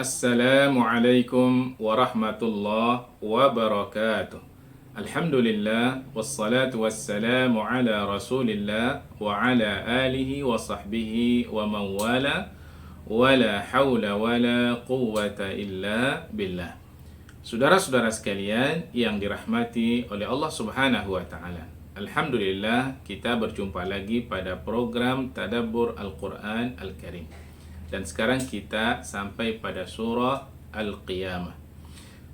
Assalamualaikum warahmatullahi wabarakatuh. Alhamdulillah wassalatu wassalamu ala Rasulillah wa ala alihi wa sahbihi wa man wala wala haula wala quwwata illa billah. Saudara-saudara sekalian yang dirahmati oleh Allah Subhanahu wa taala. Alhamdulillah kita berjumpa lagi pada program Tadabbur Al-Qur'an Al-Karim. Dan sekarang kita sampai pada surah Al-Qiyamah.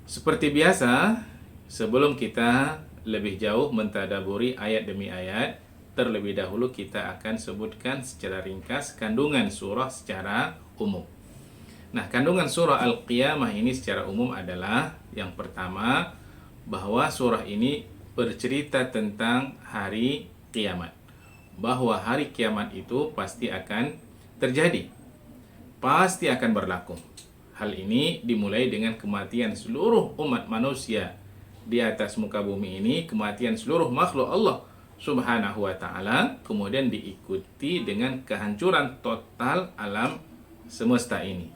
Seperti biasa, sebelum kita lebih jauh mentadaburi ayat demi ayat, terlebih dahulu kita akan sebutkan secara ringkas kandungan surah secara umum. Nah, kandungan surah Al-Qiyamah ini secara umum adalah yang pertama, bahwa surah ini bercerita tentang hari kiamat. Bahwa hari kiamat itu pasti akan terjadi. Pasti akan berlaku. Hal ini dimulai dengan kematian seluruh umat manusia di atas muka bumi ini, kematian seluruh makhluk Allah Subhanahu wa taala, kemudian diikuti dengan kehancuran total alam semesta ini,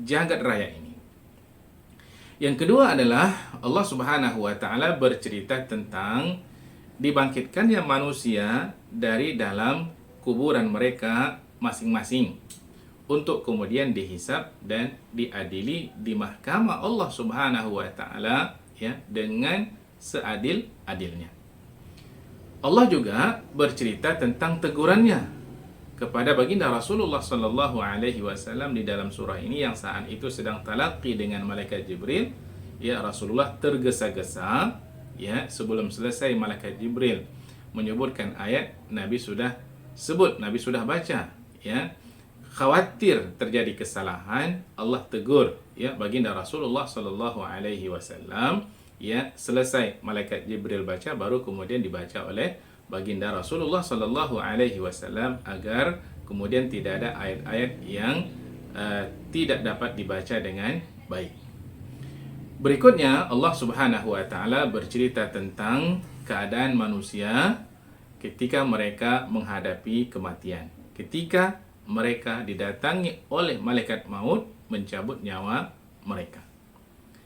jagat raya ini. Yang kedua adalah Allah Subhanahu wa taala bercerita tentang dibangkitkannya manusia dari dalam kuburan mereka masing-masing, untuk kemudian dihisab dan diadili di mahkamah Allah Subhanahu wa taala, ya, dengan seadil-adilnya. Allah juga bercerita tentang tegurannya kepada baginda Rasulullah sallallahu alaihi wasallam di dalam surah ini yang saat itu sedang talaqi dengan malaikat Jibril. Ya, Rasulullah tergesa-gesa, ya, sebelum selesai malaikat Jibril menyebutkan ayat, Nabi sudah sebut, Nabi sudah baca, ya. Khawatir terjadi kesalahan, Allah tegur, ya, baginda Rasulullah sallallahu alaihi wasallam, ya, selesai malaikat Jibril baca, baru kemudian dibaca oleh baginda Rasulullah sallallahu alaihi wasallam, agar kemudian tidak ada ayat-ayat yang tidak dapat dibaca dengan baik. Berikutnya Allah Subhanahu wa taala bercerita tentang keadaan manusia ketika mereka menghadapi kematian, ketika mereka didatangi oleh malaikat maut mencabut nyawa mereka.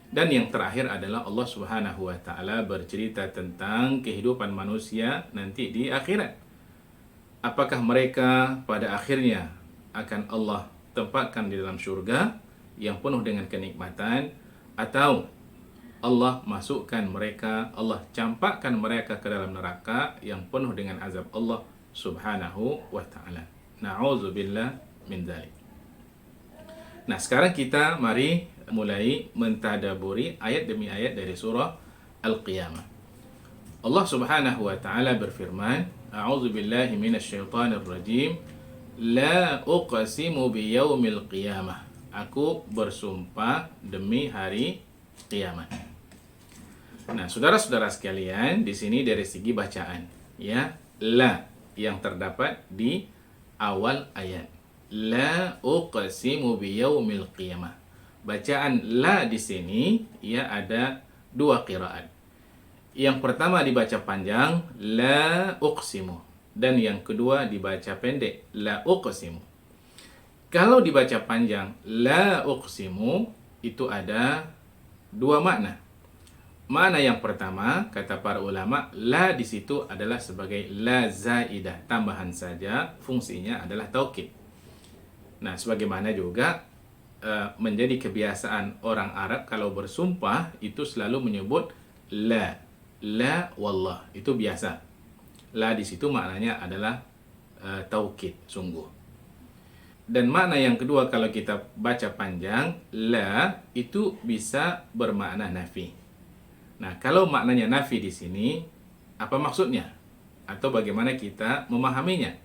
Dan yang terakhir adalah Allah Subhanahu wa taala bercerita tentang kehidupan manusia nanti di akhirat. Apakah mereka pada akhirnya akan Allah tempatkan di dalam surga yang penuh dengan kenikmatan, atau Allah masukkan mereka, Allah campakkan mereka ke dalam neraka yang penuh dengan azab Allah Subhanahu wa taala. Na'udzubillah min dzalik. Nah, sekarang kita mari mulai mentadaburi ayat demi ayat dari surah Al-Qiyamah. Allah Subhanahu wa taala berfirman, A'udzubillahi minasyaitonir rajim. La uqsimu biyaumil qiyamah. Aku bersumpah demi hari kiamat. Nah, saudara-saudara sekalian, di sini dari segi bacaan, ya, la yang terdapat di awal ayat, la uqsimu biyaumil qiyamah. Bacaan la di sini, ya, ada dua qiraat. Yang pertama dibaca panjang, la uqsimu, dan yang kedua dibaca pendek, la uqsimu. Kalau dibaca panjang, la uqsimu, itu ada dua makna. Makna yang pertama, kata para ulama, la di situ adalah sebagai la zaidah, tambahan saja, fungsinya adalah taukid. Nah, sebagaimana juga menjadi kebiasaan orang Arab kalau bersumpah itu selalu menyebut la wallah, itu biasa. La di situ maknanya adalah taukid, sungguh. Dan makna yang kedua kalau kita baca panjang, la itu bisa bermakna nafi. Nah, kalau maknanya nafi di sini, apa maksudnya? Atau bagaimana kita memahaminya?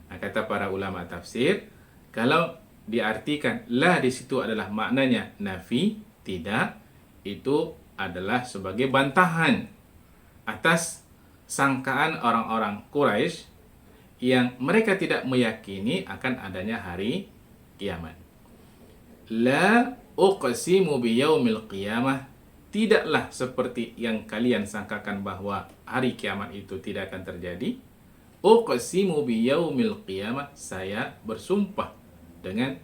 Nah, kata para ulama tafsir, kalau diartikan la di situ adalah maknanya nafi, tidak, itu adalah sebagai bantahan atas sangkaan orang-orang Quraisy yang mereka tidak meyakini akan adanya hari kiamat. La uqsimu biyaumil qiyamah, tidaklah seperti yang kalian sangkakan bahwa hari kiamat itu tidak akan terjadi. Uqsimu biyaumil qiyamah, saya bersumpah dengan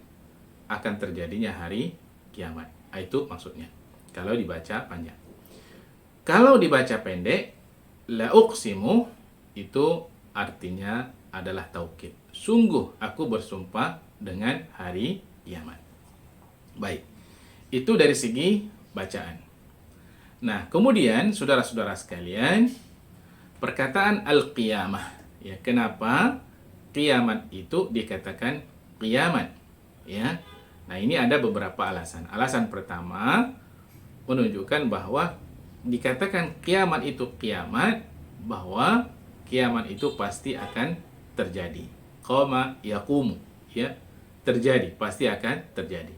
akan terjadinya hari kiamat. Itu maksudnya kalau dibaca panjang. Kalau dibaca pendek, la uqsimu itu artinya adalah taukid. Sungguh aku bersumpah dengan hari kiamat. Baik. Itu dari segi bacaan. Nah, kemudian saudara-saudara sekalian, perkataan al-qiyamah, ya, kenapa kiamat itu dikatakan kiamat? Ya. Nah, ini ada beberapa alasan. Alasan pertama menunjukkan bahwa dikatakan kiamat itu kiamat, bahwa kiamat itu pasti akan terjadi. Qama yaqumu, ya, terjadi, pasti akan terjadi.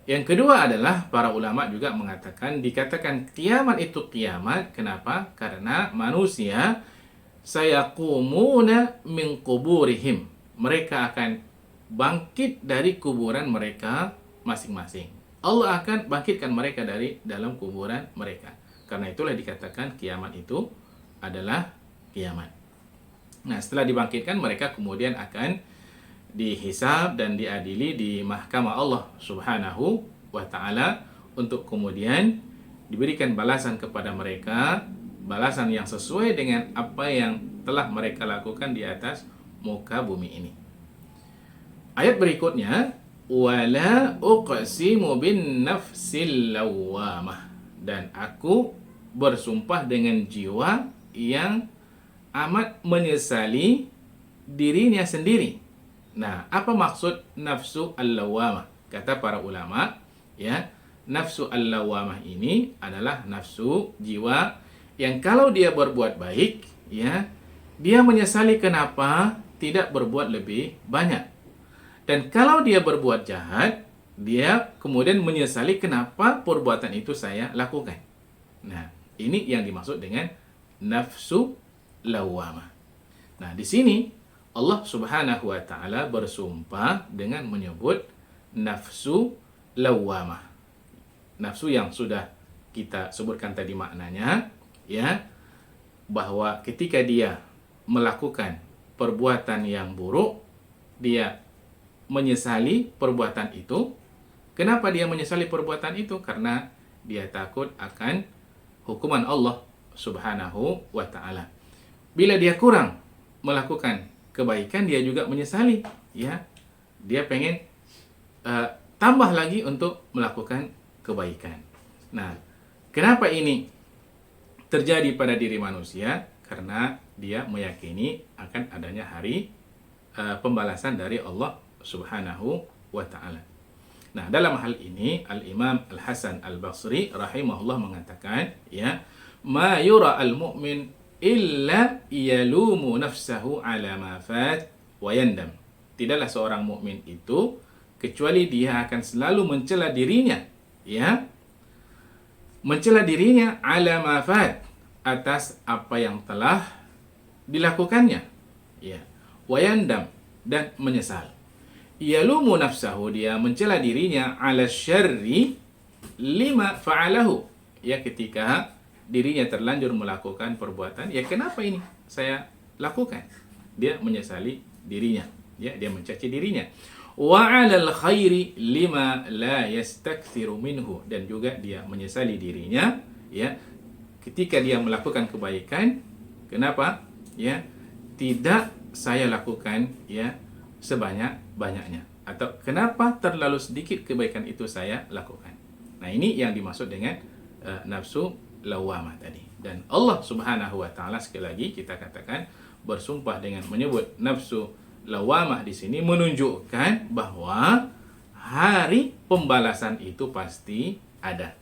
Yang kedua adalah para ulama juga mengatakan dikatakan kiamat itu kiamat, kenapa? Karena manusia sayaqumuna min quburihim. Mereka akan bangkit dari kuburan mereka masing-masing. Allah akan bangkitkan mereka dari dalam kuburan mereka. Karena itulah dikatakan kiamat itu adalah kiamat. Nah, setelah dibangkitkan mereka kemudian akan dihisab dan diadili di mahkamah Allah Subhanahu wa ta'ala untuk kemudian diberikan balasan kepada mereka, balasan yang sesuai dengan apa yang telah mereka lakukan di atas muka bumi ini. Ayat berikutnya, wala uqsimu bin nafsil lawwamah, dan aku bersumpah dengan jiwa yang amat menyesali dirinya sendiri. Nah, apa maksud nafsu al-lawwamah? Kata para ulama, ya, nafsu al-lawwamah ini adalah nafsu jiwa yang kalau dia berbuat baik, ya, dia menyesali kenapa tidak berbuat lebih banyak. Dan kalau dia berbuat jahat, dia kemudian menyesali kenapa perbuatan itu saya lakukan. Nah, ini yang dimaksud dengan nafsu lawwamah. Nah, di sini Allah Subhanahu wa ta'ala bersumpah dengan menyebut nafsu lawwamah. Nafsu yang sudah kita sebutkan tadi maknanya, ya, bahwa ketika dia melakukan perbuatan yang buruk, dia menyesali perbuatan itu. Kenapa dia menyesali perbuatan itu? Karena dia takut akan hukuman Allah Subhanahu wa ta'ala. Bila dia kurang melakukan kebaikan, dia juga menyesali, ya. Dia pengen tambah lagi untuk melakukan kebaikan. Nah, kenapa ini terjadi pada diri manusia? Karena dia meyakini akan adanya hari pembalasan dari Allah Subhanahu wa ta'ala. Nah, dalam hal ini Al-Imam Al-Hasan Al-Basri rahimahullah mengatakan, ya, ma yura al-mu'min illa yalumu nafsahu ala ma fat wa yandam. Tidaklah seorang mukmin itu kecuali dia akan selalu mencela dirinya, ya, mencela dirinya ala ma fat, atas apa yang telah dilakukannya, ya, wa yandam, dan menyesal. Yalumu nafsahu, dia mencela dirinya, ala syarri lima fa'alahu, ya, ketika dirinya terlanjur melakukan perbuatan, ya, kenapa ini saya lakukan? Dia menyesali dirinya, ya, dia mencaci dirinya. Wa 'alal khairi lima la yastakthiru minhu, dan juga dia menyesali dirinya, ya, ketika dia melakukan kebaikan, kenapa, ya, tidak saya lakukan, ya, sebanyak-banyaknya, atau kenapa terlalu sedikit kebaikan itu saya lakukan. Nah, ini yang dimaksud dengan nafsu lawwamah tadi. Dan Allah Subhanahu wa ta'ala, sekali lagi kita katakan, bersumpah dengan menyebut nafsu lawwamah di sini menunjukkan bahwa hari pembalasan itu pasti ada.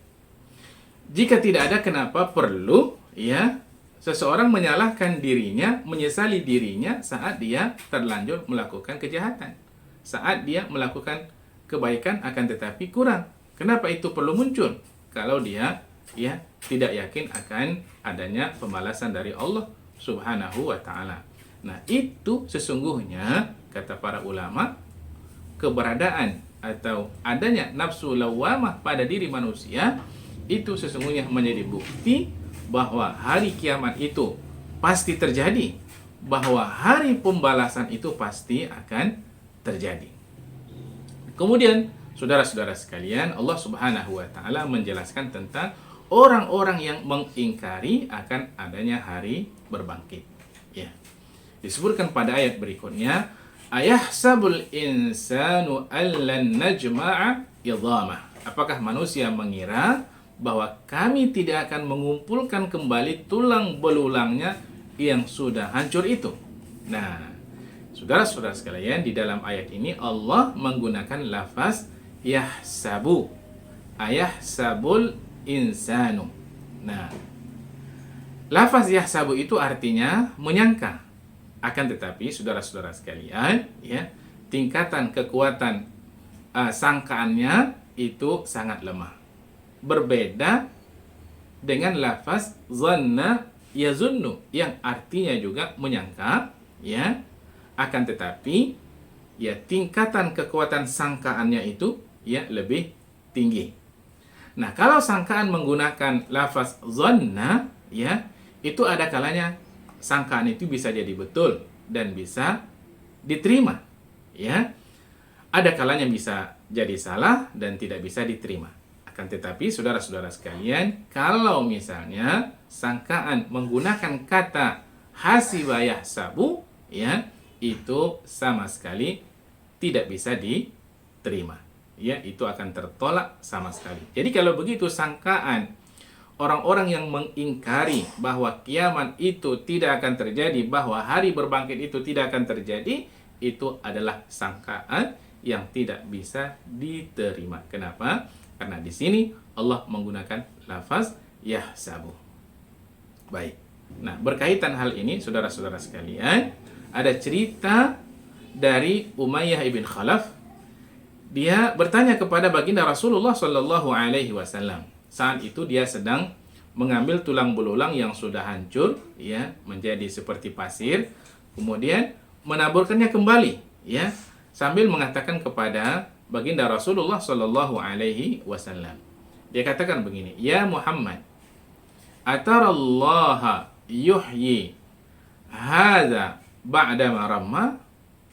Jika tidak ada, kenapa perlu, ya, seseorang menyalahkan dirinya, menyesali dirinya saat dia terlanjur melakukan kejahatan, saat dia melakukan kebaikan akan tetapi kurang. Kenapa itu perlu muncul? Kalau dia, ya, tidak yakin akan adanya pembalasan dari Allah Subhanahu wa ta'ala. Nah, itu sesungguhnya, kata para ulama, keberadaan atau adanya nafsu lawwamah pada diri manusia itu sesungguhnya menjadi bukti bahwa hari kiamat itu pasti terjadi, bahwa hari pembalasan itu pasti akan terjadi. Kemudian saudara-saudara sekalian, Allah Subhanahu wa taala menjelaskan tentang orang-orang yang mengingkari akan adanya hari berbangkit. Ya. Disebutkan pada ayat berikutnya, ayahsabul insanu allan najma'a idhamah. Apakah manusia mengira bahwa kami tidak akan mengumpulkan kembali tulang belulangnya yang sudah hancur itu? Nah, saudara-saudara sekalian, di dalam ayat ini Allah menggunakan lafaz yahsabu, ayahsabul insanu. Nah, lafaz yahsabu itu artinya menyangka. Akan tetapi, saudara-saudara sekalian, ya, tingkatan kekuatan sangkaannya itu sangat lemah. Berbeda dengan lafaz zanna yazunnu yang artinya juga menyangka, ya. Akan tetapi, ya, tingkatan kekuatan sangkaannya itu ya lebih tinggi. Nah, kalau sangkaan menggunakan lafaz zanna, ya, itu ada kalanya sangkaan itu bisa jadi betul dan bisa diterima, ya. Ada kalanya bisa jadi salah dan tidak bisa diterima. Akan tetapi, saudara-saudara sekalian, kalau misalnya sangkaan menggunakan kata hasiba yahsabu, ya, itu sama sekali tidak bisa diterima. Ya, itu akan tertolak sama sekali. Jadi kalau begitu sangkaan orang-orang yang mengingkari bahwa kiamat itu tidak akan terjadi, bahwa hari berbangkit itu tidak akan terjadi, itu adalah sangkaan yang tidak bisa diterima. Kenapa? Karena di sini Allah menggunakan lafaz yahsabu. Baik. Nah, berkaitan hal ini, saudara-saudara sekalian, ada cerita dari Umayyah ibn Khalaf. Dia bertanya kepada baginda Rasulullah Shallallahu Alaihi Wasallam. Saat itu dia sedang mengambil tulang belulang yang sudah hancur, ya, menjadi seperti pasir, kemudian menaburkannya kembali, ya, sambil mengatakan kepada baginda Rasulullah Shallallahu Alaihi Wasallam. Dia katakan begini, ya Muhammad, atarallaha yuhyi hadza ba'da ma ramma.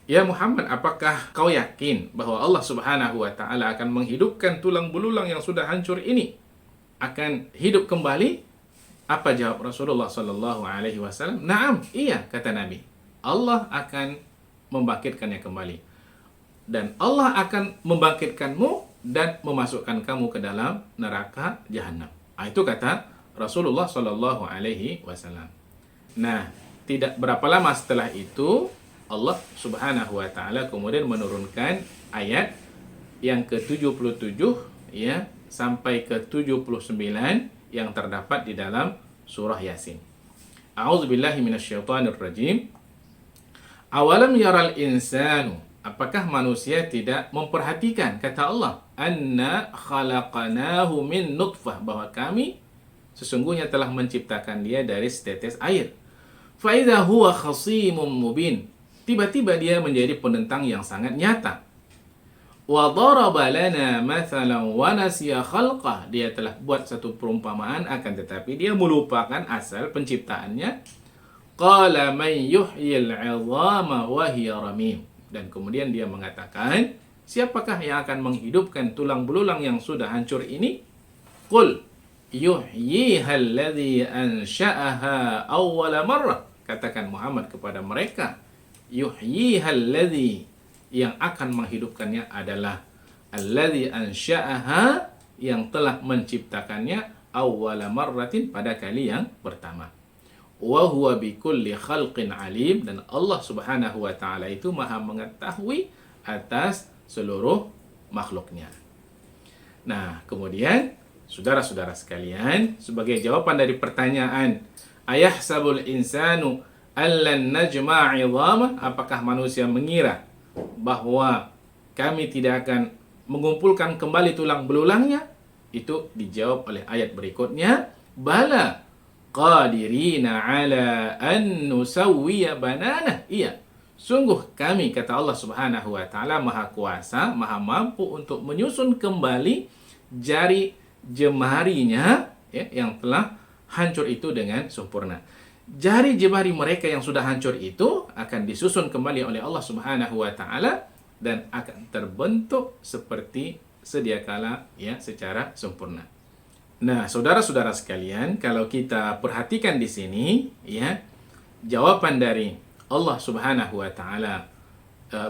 Ya Muhammad, apakah kau yakin bahwa Allah Subhanahu wa taala akan menghidupkan tulang belulang yang sudah hancur ini akan hidup kembali? Apa jawab Rasulullah sallallahu alaihi wasallam? Naam, iya, kata Nabi. Allah akan membangkitkannya kembali. Dan Allah akan membangkitkanmu dan memasukkan kamu ke dalam neraka jahanam. Itu kata Rasulullah sallallahu alaihi wasallam. Nah, tidak berapa lama setelah itu Allah Subhanahu wa taala kemudian menurunkan ayat yang ke-77, ya, sampai ke-79 yang terdapat di dalam surah Yasin. A'udzubillahi minasyaitonir rajim. Awalam yaral insanu, apakah manusia tidak memperhatikan, kata Allah, anna khalaqnahu min nutfah, bahwa kami sesungguhnya telah menciptakan dia dari setetes air. Fa idza huwa khasimun mubin, tiba-tiba dia menjadi penentang yang sangat nyata. Wa daraba lana mathalan wa nasiya khalqah, dia telah buat satu perumpamaan akan tetapi dia melupakan asal penciptaannya. Qala man yuhyil 'idhama wa hiya ramim, dan kemudian dia mengatakan, siapakah yang akan menghidupkan tulang belulang yang sudah hancur ini? Qul yuhyiha alladhi ansha'aha awwala marrah, katakan Muhammad kepada mereka, yuhyiha alladhi, yang akan menghidupkannya adalah alladhi ansha'aha, yang telah menciptakannya, awwala marratin, pada kali yang pertama. Wa huwa bikulli khalqin alim, dan Allah Subhanahu wa taala itu Maha mengetahui atas seluruh makhluknya. Nah, kemudian saudara-saudara sekalian, sebagai jawaban dari pertanyaan ayahsabul insanu allan najma'a 'idhamah, apakah manusia mengira bahwa kami tidak akan mengumpulkan kembali tulang belulangnya? Itu dijawab oleh ayat berikutnya, bala qadirina ala an nusawwiya banana. Iya, sungguh kami, kata Allah Subhanahu wa taala, Maha kuasa, Maha mampu untuk menyusun kembali jari jemarinya, ya, yang telah hancur itu dengan sempurna. Jari jemari mereka yang sudah hancur itu akan disusun kembali oleh Allah Subhanahu wa taala dan akan terbentuk seperti sedia kala ya secara sempurna. Nah, saudara-saudara sekalian, kalau kita perhatikan di sini ya, jawaban dari Allah Subhanahu wa taala,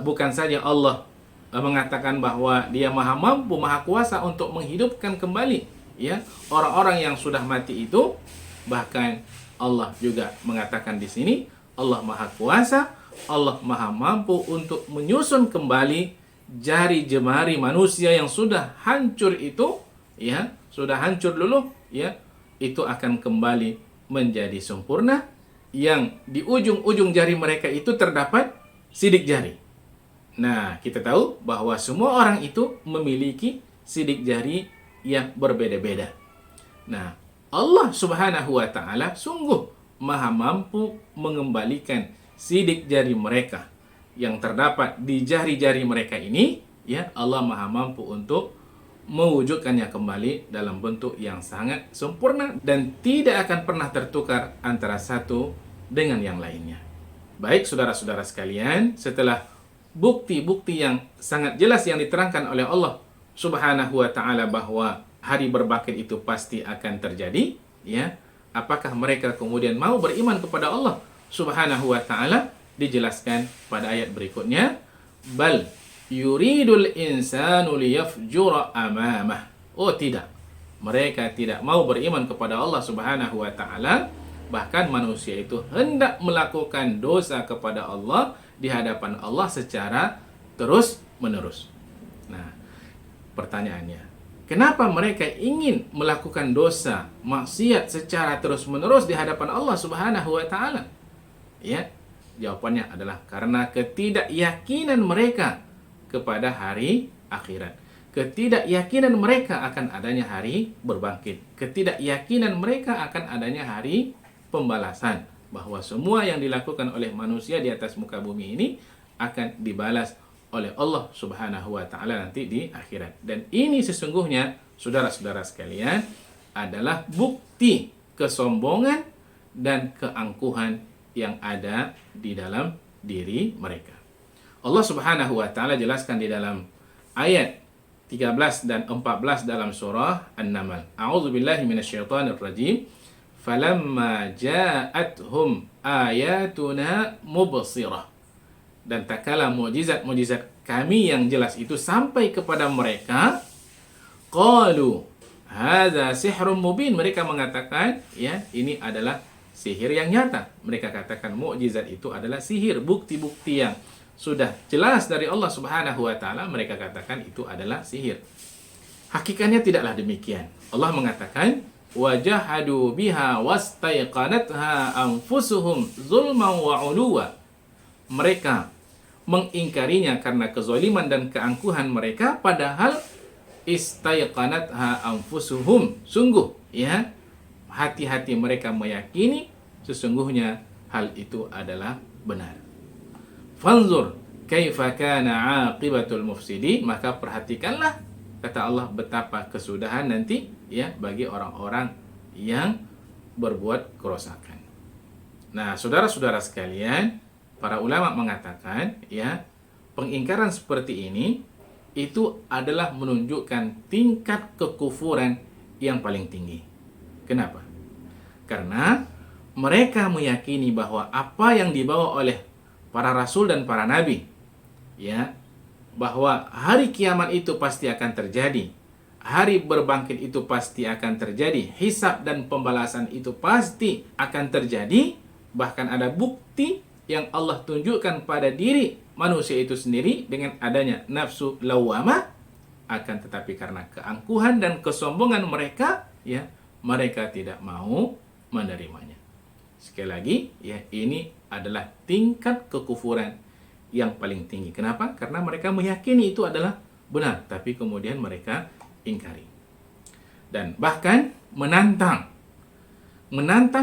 bukan saja Allah mengatakan bahwa Dia Maha Mampu, Maha Kuasa untuk menghidupkan kembali ya orang-orang yang sudah mati itu, bahkan Allah juga mengatakan di sini Allah Maha Kuasa, Allah Maha Mampu untuk menyusun kembali jari jemari manusia yang sudah hancur itu ya, sudah hancur luluh ya, itu akan kembali menjadi sempurna, yang di ujung-ujung jari mereka itu terdapat sidik jari. Nah, kita tahu bahwa semua orang itu memiliki sidik jari yang berbeda-beda. Nah, Allah Subhanahu wa taala sungguh Maha Mampu mengembalikan sidik jari mereka yang terdapat di jari-jari mereka ini ya. Allah Maha Mampu untuk mewujudkannya kembali dalam bentuk yang sangat sempurna dan tidak akan pernah tertukar antara satu dengan yang lainnya. Baik saudara-saudara sekalian, setelah bukti-bukti yang sangat jelas yang diterangkan oleh Allah Subhanahu wa taala bahwa hari berbangkit itu pasti akan terjadi ya, apakah mereka kemudian mau beriman kepada Allah Subhanahu wa taala? Dijelaskan pada ayat berikutnya, bal yuridul insanu liyafjura amamah. Oh tidak, mereka tidak mau beriman kepada Allah Subhanahu wa taala, bahkan manusia itu hendak melakukan dosa kepada Allah di hadapan Allah secara terus-menerus. Nah, pertanyaannya, kenapa mereka ingin melakukan dosa maksiat secara terus-menerus di hadapan Allah Subhanahu wa taala? Ya, jawabannya adalah karena ketidakyakinan mereka kepada hari akhirat. Ketidakyakinan mereka akan adanya hari berbangkit. Ketidakyakinan mereka akan adanya hari pembalasan, bahwa semua yang dilakukan oleh manusia di atas muka bumi ini akan dibalas oleh Allah Subhanahu wa taala nanti di akhirat. Dan ini sesungguhnya saudara-saudara sekalian adalah bukti kesombongan dan keangkuhan yang ada di dalam diri mereka. Allah Subhanahu wa taala jelaskan di dalam ayat 13 dan 14 dalam surah An-Naml. A'udzubillahi minasyaitonir rajim. Falamma ja'athum ayatuna mubsirah. Dan tak kala mukjizat-mukjizat kami yang jelas itu sampai kepada mereka, qalu hadza sihrun mubin. Mereka mengatakan ya, ini adalah sihir yang nyata. Mereka katakan mukjizat itu adalah sihir, bukti-bukti yang sudah jelas dari Allah Subhanahu wa taala, mereka katakan itu adalah sihir. Hakikatnya tidaklah demikian. Allah mengatakan wajahadu biha wastaiqanatha anfusuhum zulman wa uluwa. Mereka mengingkarinya karena kezaliman dan keangkuhan mereka, padahal istaiqanatha anfusuhum, sungguh ya hati-hati mereka meyakini sesungguhnya hal itu adalah benar. Fanzur kaifa kana aqibatul mufsidi, maka perhatikanlah kata Allah betapa kesudahan nanti ya bagi orang-orang yang berbuat kerosakan. Nah, saudara-saudara sekalian, para ulama mengatakan ya, pengingkaran seperti ini itu adalah menunjukkan tingkat kekufuran yang paling tinggi. Kenapa? Karena mereka meyakini bahwa apa yang dibawa oleh para rasul dan para nabi ya, bahwa hari kiamat itu pasti akan terjadi, hari berbangkit itu pasti akan terjadi, hisab dan pembalasan itu pasti akan terjadi, bahkan ada bukti yang Allah tunjukkan pada diri manusia itu sendiri dengan adanya nafsu lawamah. Akan tetapi karena keangkuhan dan kesombongan mereka ya, mereka tidak mau menerimanya. Sekali lagi ya, ini adalah tingkat kekufuran yang paling tinggi. Kenapa? Karena mereka meyakini itu adalah benar, tapi kemudian mereka ingkari. Dan bahkan menantang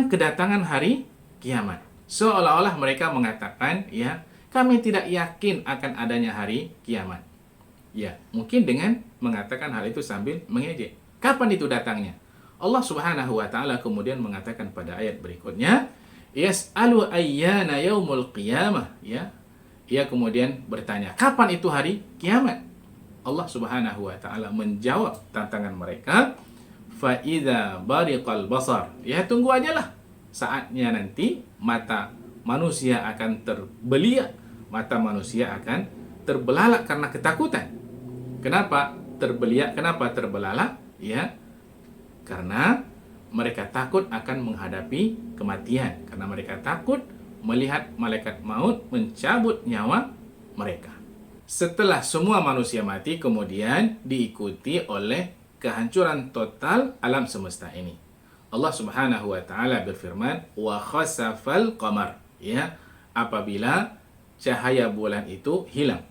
kedatangan hari kiamat. Seolah-olah mereka mengatakan, ya, kami tidak yakin akan adanya hari kiamat. Ya, mungkin dengan mengatakan hal itu sambil mengejek. Kapan itu datangnya? Allah Subhanahu wa taala kemudian mengatakan pada ayat berikutnya, yas'alu ayyana yaumul qiyamah, ya. Ia kemudian bertanya, kapan itu hari kiamat? Allah Subhanahu wa taala menjawab tantangan mereka, fa idza bariqal basar. Ya, tunggu ajalah saatnya nanti mata manusia akan terbeliak, mata manusia akan terbelalak karena ketakutan. Kenapa terbeliak? Kenapa terbelalak? Ya, karena mereka takut akan menghadapi kematian, karena mereka takut melihat malaikat maut mencabut nyawa mereka. Setelah semua manusia mati, kemudian diikuti oleh kehancuran total alam semesta ini. Allah Subhanahu wa taala berfirman, "Wa khasafal qamar." Ya, apabila cahaya bulan itu hilang.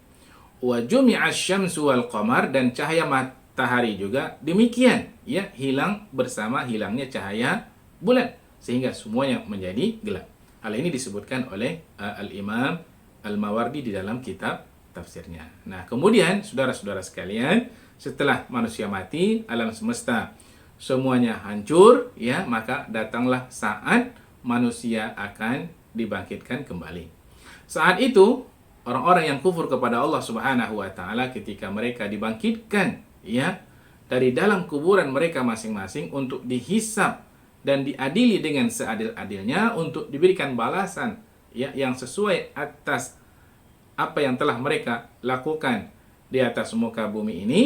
Wa jumi'asy syamsu wal qamar, dan cahaya matahari juga demikian, ya, hilang bersama hilangnya cahaya bulan sehingga semuanya menjadi gelap. Hal ini disebutkan oleh Al-Imam Al-Mawardi di dalam kitab tafsirnya. Nah, kemudian saudara-saudara sekalian, setelah manusia mati, alam semesta semuanya hancur, ya, maka datanglah saat manusia akan dibangkitkan kembali. Saat itu orang-orang yang kufur kepada Allah Subhanahu wa taala, ketika mereka dibangkitkan, ya, dari dalam kuburan mereka masing-masing untuk dihisab dan diadili dengan seadil-adilnya, untuk diberikan balasan, ya, yang sesuai atas apa yang telah mereka lakukan di atas muka bumi ini,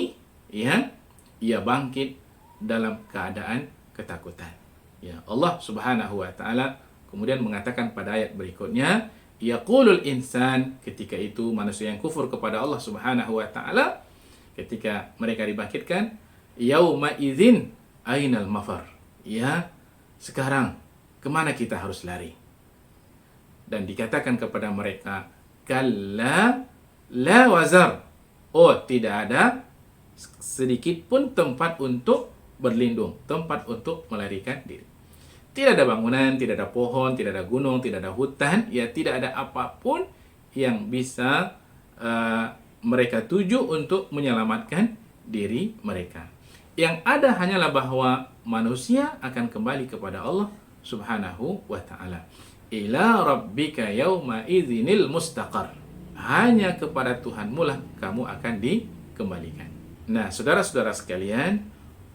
ya, ia bangkit dalam keadaan ketakutan. Ya, Allah Subhanahu wa taala kemudian mengatakan pada ayat berikutnya, yaqulul insan, ketika itu manusia yang kufur kepada Allah Subhanahu wa taala, ketika mereka dibangkitkan, yauma idzin ainal mafar. Ya, sekarang kemana kita harus lari? Dan dikatakan kepada mereka, kalla la wazar. Oh, tidak ada sedikit pun tempat untuk berlindung, tempat untuk melarikan diri. Tidak ada bangunan, tidak ada pohon, tidak ada gunung, tidak ada hutan, ya, tidak ada apapun yang bisa mereka tuju untuk menyelamatkan diri mereka. Yang ada hanyalah bahwa manusia akan kembali kepada Allah Subhanahu wa taala. Ila rabbika yauma idzinil mustaqar. Hanya kepada Tuhanmu lah kamu akan dikembalikan. Nah, saudara-saudara sekalian,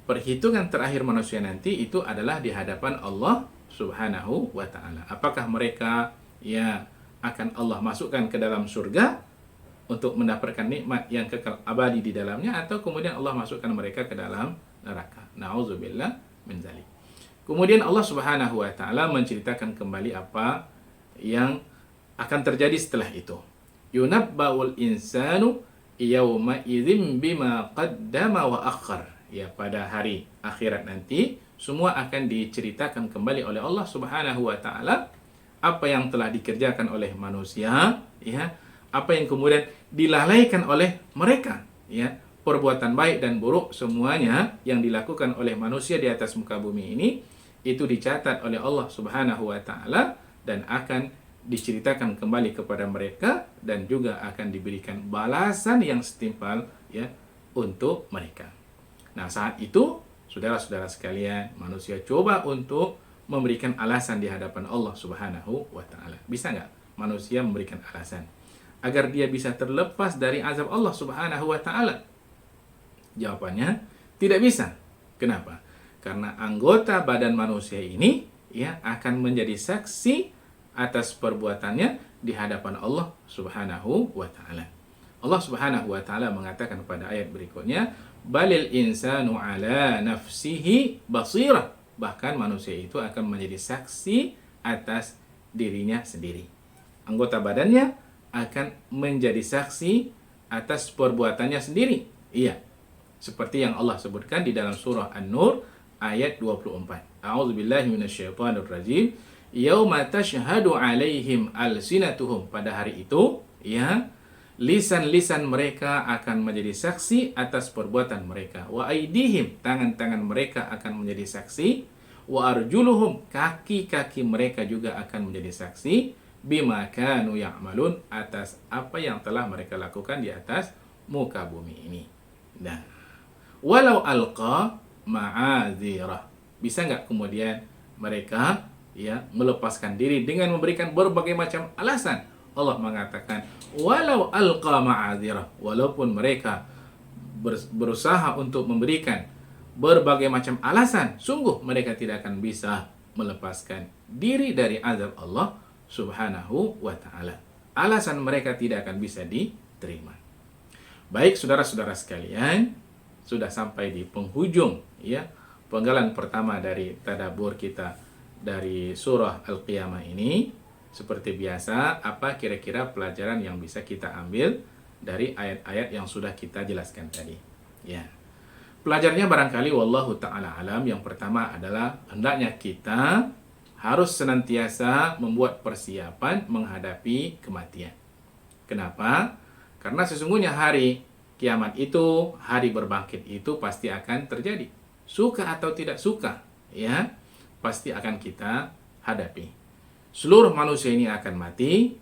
perhitungan terakhir manusia nanti itu adalah di hadapan Allah Subhanahu wa taala. Apakah mereka, ya, akan Allah masukkan ke dalam surga untuk mendapatkan nikmat yang kekal abadi di dalamnya, atau kemudian Allah masukkan mereka ke dalam neraka. Nauzubillah min dzalik. Kemudian Allah Subhanahu wa taala menceritakan kembali apa yang akan terjadi setelah itu. Yunabba'ul insanu yauma idzin bima qaddama wa akhar. Ya, pada hari akhirat nanti semua akan diceritakan kembali oleh Allah Subhanahu wa taala apa yang telah dikerjakan oleh manusia, ya, apa yang kemudian dilalaikan oleh mereka, ya, perbuatan baik dan buruk semuanya yang dilakukan oleh manusia di atas muka bumi ini itu dicatat oleh Allah Subhanahu wa taala dan akan diceritakan kembali kepada mereka, dan juga akan diberikan balasan yang setimpal, ya, untuk mereka. Nah, saat itu saudara-saudara sekalian, manusia coba untuk memberikan alasan di hadapan Allah Subhanahu wa taala. Bisa nggak manusia memberikan alasan agar dia bisa terlepas dari azab Allah Subhanahu wa taala? Jawabannya tidak bisa. Kenapa? Karena anggota badan manusia ini, ya, akan menjadi saksi atas perbuatannya di hadapan Allah Subhanahu wa taala. Allah Subhanahu wa taala mengatakan pada ayat berikutnya, balil insanu ala nafsihi basirah. Bahkan manusia itu akan menjadi saksi atas dirinya sendiri. Anggota badannya akan menjadi saksi atas perbuatannya sendiri. Iya. Seperti yang Allah sebutkan di dalam surah An-Nur ayat 24. A'udzubillahi minasyaitonir rajim. Yauma tashhadu 'alaihim alsinatuhum. Pada hari itu, ya, lisan-lisan mereka akan menjadi saksi atas perbuatan mereka. Wa aidihim, tangan-tangan mereka akan menjadi saksi. Wa arjuluhum, kaki-kaki mereka juga akan menjadi saksi. Bima kanu ya'malun, atas apa yang telah mereka lakukan di atas muka bumi ini. Nah, walau alqa ma'adzirah. Bisa nggak kemudian mereka, ya, melepaskan diri dengan memberikan berbagai macam alasan? Allah mengatakan walau alqa ma'adzirah, walaupun mereka berusaha untuk memberikan berbagai macam alasan, sungguh mereka tidak akan bisa melepaskan diri dari azab Allah Subhanahu wa taala. Alasan mereka tidak akan bisa diterima. Baik saudara-saudara sekalian, sudah sampai di penghujung ya penggalan pertama dari tadabbur kita dari surah Al-Qiyamah ini. Seperti biasa, apa kira-kira pelajaran yang bisa kita ambil dari ayat-ayat yang sudah kita jelaskan tadi? Ya. Pelajarnya barangkali wallahu taala alam, yang pertama adalah hendaknya kita harus senantiasa membuat persiapan menghadapi kematian. Kenapa? Karena sesungguhnya hari kiamat itu, hari berbangkit itu pasti akan terjadi. Suka atau tidak suka, ya, pasti akan kita hadapi. Seluruh manusia ini akan mati,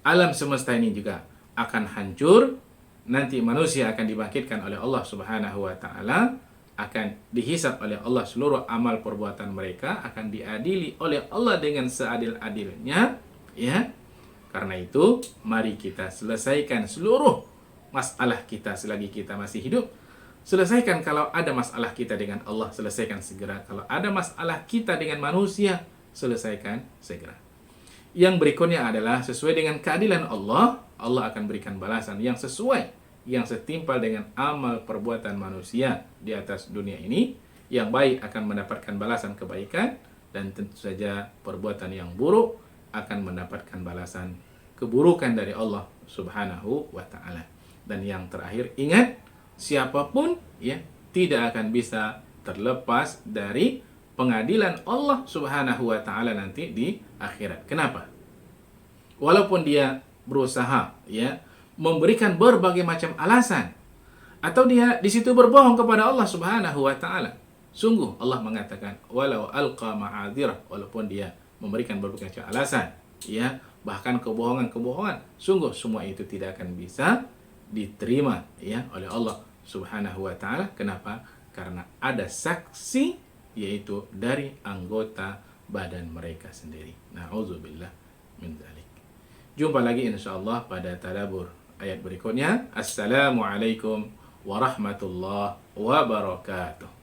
alam semesta ini juga akan hancur, nanti manusia akan dibangkitkan oleh Allah Subhanahu wa taala, akan dihisab oleh Allah seluruh amal perbuatan mereka, akan diadili oleh Allah dengan seadil-adilnya, ya. Karena itu, mari kita selesaikan seluruh masalah kita selagi kita masih hidup. Selesaikan kalau ada masalah kita dengan Allah, selesaikan segera. Kalau ada masalah kita dengan manusia, selesaikan segera. Yang berikutnya adalah sesuai dengan keadilan Allah, Allah akan berikan balasan yang sesuai, yang setimpal dengan amal perbuatan manusia di atas dunia ini. Yang baik akan mendapatkan balasan kebaikan, dan tentu saja perbuatan yang buruk akan mendapatkan balasan keburukan dari Allah Subhanahu wa taala. Dan yang terakhir, ingat, siapapun ya tidak akan bisa terlepas dari pengadilan Allah Subhanahu wa taala nanti di akhirat. Kenapa? Walaupun dia berusaha ya memberikan berbagai macam alasan, atau dia di situ berbohong kepada Allah Subhanahu wa taala. Sungguh Allah mengatakan walau alqa ma'adzirah, walaupun dia memberikan berbagai macam alasan, ya, bahkan kebohongan-kebohongan, sungguh semua itu tidak akan bisa diterima ya oleh Allah Subhanahu wa taala. Kenapa? Karena ada saksi, yaitu dari anggota badan mereka sendiri. Na'udzubillah min dzalik. Jumpa lagi insyaallah pada tadabbur ayat berikutnya. Assalamualaikum warahmatullahi wabarakatuh.